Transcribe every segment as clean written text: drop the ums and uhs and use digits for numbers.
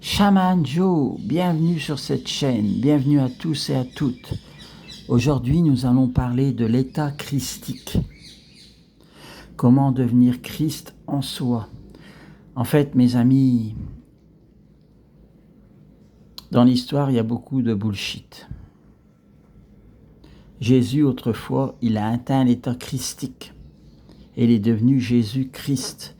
Shaman Joe, bienvenue sur cette chaîne, bienvenue à tous et à toutes. Aujourd'hui, nous allons parler de l'état christique. Comment devenir Christ en soi. En fait, mes amis, dans l'histoire, il y a beaucoup de bullshit. Jésus, autrefois, il a atteint l'état christique. Et il est devenu Jésus-Christ.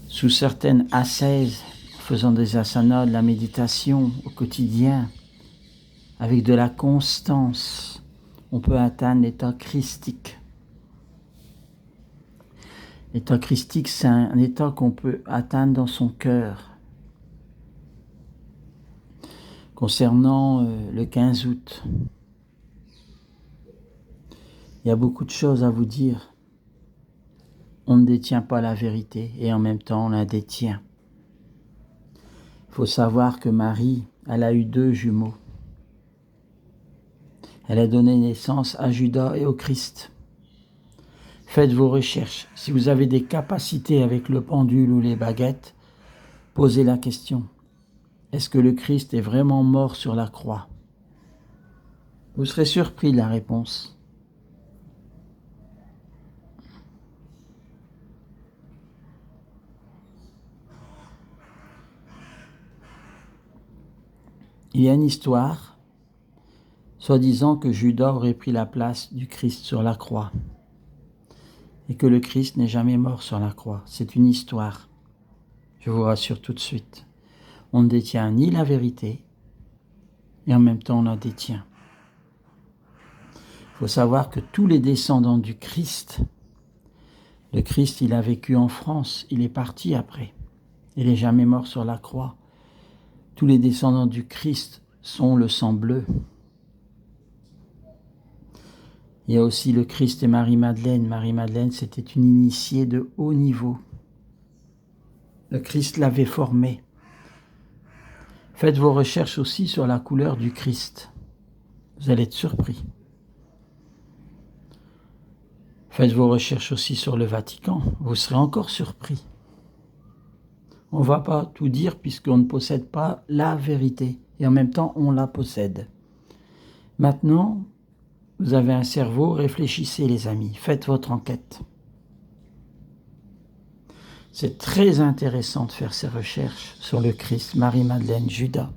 Sous certaines ascèses, faisant des asanas, de la méditation au quotidien, avec de la constance, on peut atteindre l'état christique. L'état christique, c'est un état qu'on peut atteindre dans son cœur. Concernant le 15 août, il y a beaucoup de choses à vous dire. On ne détient pas la vérité et en même temps on la détient. Il faut savoir que Marie, elle a eu 2 jumeaux. Elle a donné naissance à Judas et au Christ. Faites vos recherches. Si vous avez des capacités avec le pendule ou les baguettes, posez la question. Est-ce que le Christ est vraiment mort sur la croix? Vous serez surpris de la réponse. Il y a une histoire, soi-disant que Judas aurait pris la place du Christ sur la croix et que le Christ n'est jamais mort sur la croix. C'est une histoire, je vous rassure tout de suite. On ne détient ni la vérité et en même temps on la détient. Il faut savoir que tous les descendants du Christ, le Christ il a vécu en France, il est parti après, il n'est jamais mort sur la croix. Tous les descendants du Christ sont le sang bleu. Il y a aussi le Christ et Marie-Madeleine. Marie-Madeleine, c'était une initiée de haut niveau. Le Christ l'avait formée. Faites vos recherches aussi sur la couleur du Christ. Vous allez être surpris. Faites vos recherches aussi sur le Vatican. Vous serez encore surpris. On ne va pas tout dire puisqu'on ne possède pas la vérité. Et en même temps, on la possède. Maintenant, vous avez un cerveau, réfléchissez les amis. Faites votre enquête. C'est très intéressant de faire ces recherches sur le Christ, Marie-Madeleine, Judas.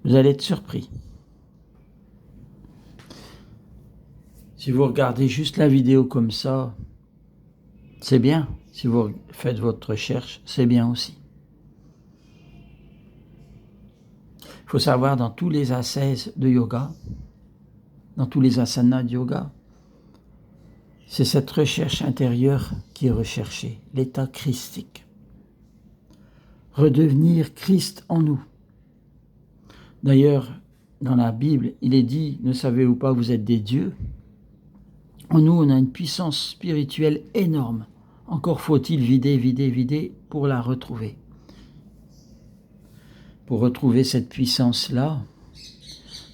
Vous allez être surpris. Si vous regardez juste la vidéo comme ça, c'est bien. Si vous faites votre recherche, c'est bien aussi. Il faut savoir, dans tous les ascèses de yoga, dans tous les asanas de yoga, c'est cette recherche intérieure qui est recherchée, l'état christique. Redevenir Christ en nous. D'ailleurs, dans la Bible, il est dit, ne savez-vous pas, vous êtes des dieux? En nous, on a une puissance spirituelle énorme. Encore faut-il vider pour la retrouver. Pour retrouver cette puissance-là,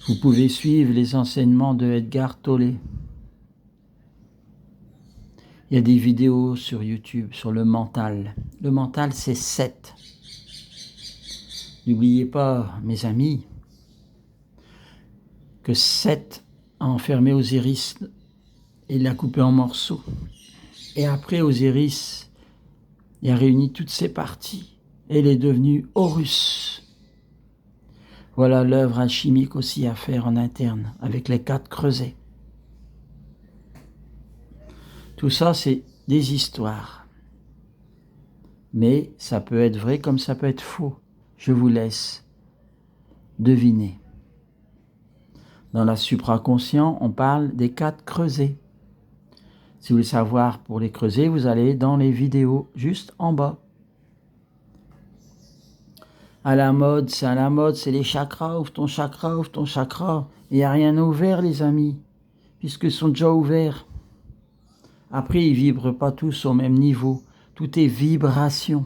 vous pouvez suivre les enseignements de Eckhart Tolle. Il y a des vidéos sur YouTube sur le mental. Le mental, c'est 7. N'oubliez pas, mes amis, que 7 a enfermé Osiris et l'a coupé en morceaux. Et après Osiris, il a réuni toutes ses parties et il est devenu Horus. Voilà l'œuvre alchimique aussi à faire en interne, avec les 4 creusets. Tout ça, c'est des histoires. Mais ça peut être vrai comme ça peut être faux. Je vous laisse deviner. Dans la supraconscient, on parle des 4 creusets. Si vous voulez savoir pour les creusets, vous allez dans les vidéos juste en bas. À la mode, c'est les chakras. Ouvre ton chakra, ouvre ton chakra. Il n'y a rien ouvert, les amis, puisqu'ils sont déjà ouverts. Après, ils ne vibrent pas tous au même niveau. Tout est vibration.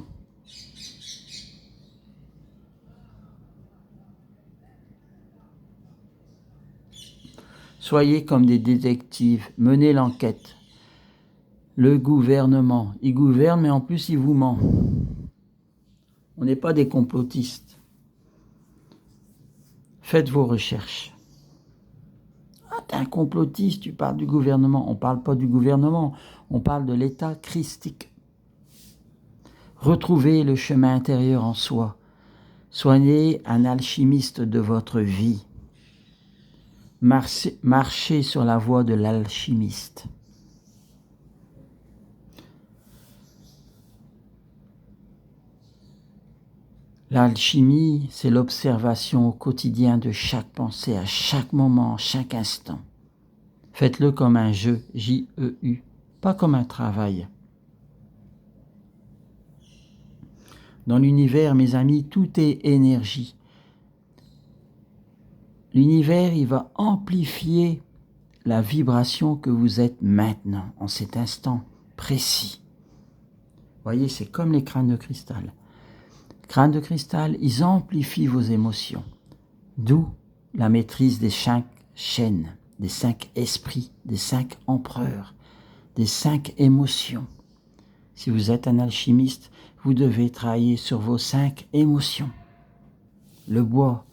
Soyez comme des détectives, menez l'enquête. Le gouvernement, il gouverne, mais en plus il vous ment. On n'est pas des complotistes. Faites vos recherches. Ah, t'es un complotiste, tu parles du gouvernement. On ne parle pas du gouvernement, on parle de l'état christique. Retrouvez le chemin intérieur en soi. Soyez un alchimiste de votre vie. Marchez sur la voie de l'alchimiste. L'alchimie, c'est l'observation au quotidien de chaque pensée, à chaque moment, chaque instant. Faites-le comme un jeu, J-E-U, pas comme un travail. Dans l'univers, mes amis, tout est énergie. L'univers, il va amplifier la vibration que vous êtes maintenant, en cet instant précis. Vous voyez, c'est comme les crânes de cristal. Les crânes de cristal, ils amplifient vos émotions. D'où la maîtrise des 5 chaînes, des 5 esprits, des 5 empereurs, des 5 émotions. Si vous êtes un alchimiste, vous devez travailler sur vos 5 émotions. Le bois,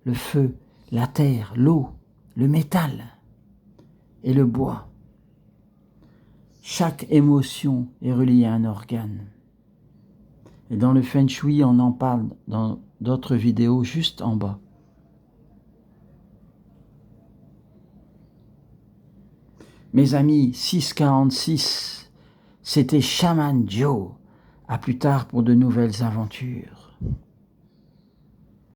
le feu, la terre, l'eau, le métal et le bois. Chaque émotion est reliée à un organe. Et dans le Feng Shui, on en parle dans d'autres vidéos juste en bas. Mes amis, 646, c'était Shaman Joe. À plus tard pour de nouvelles aventures.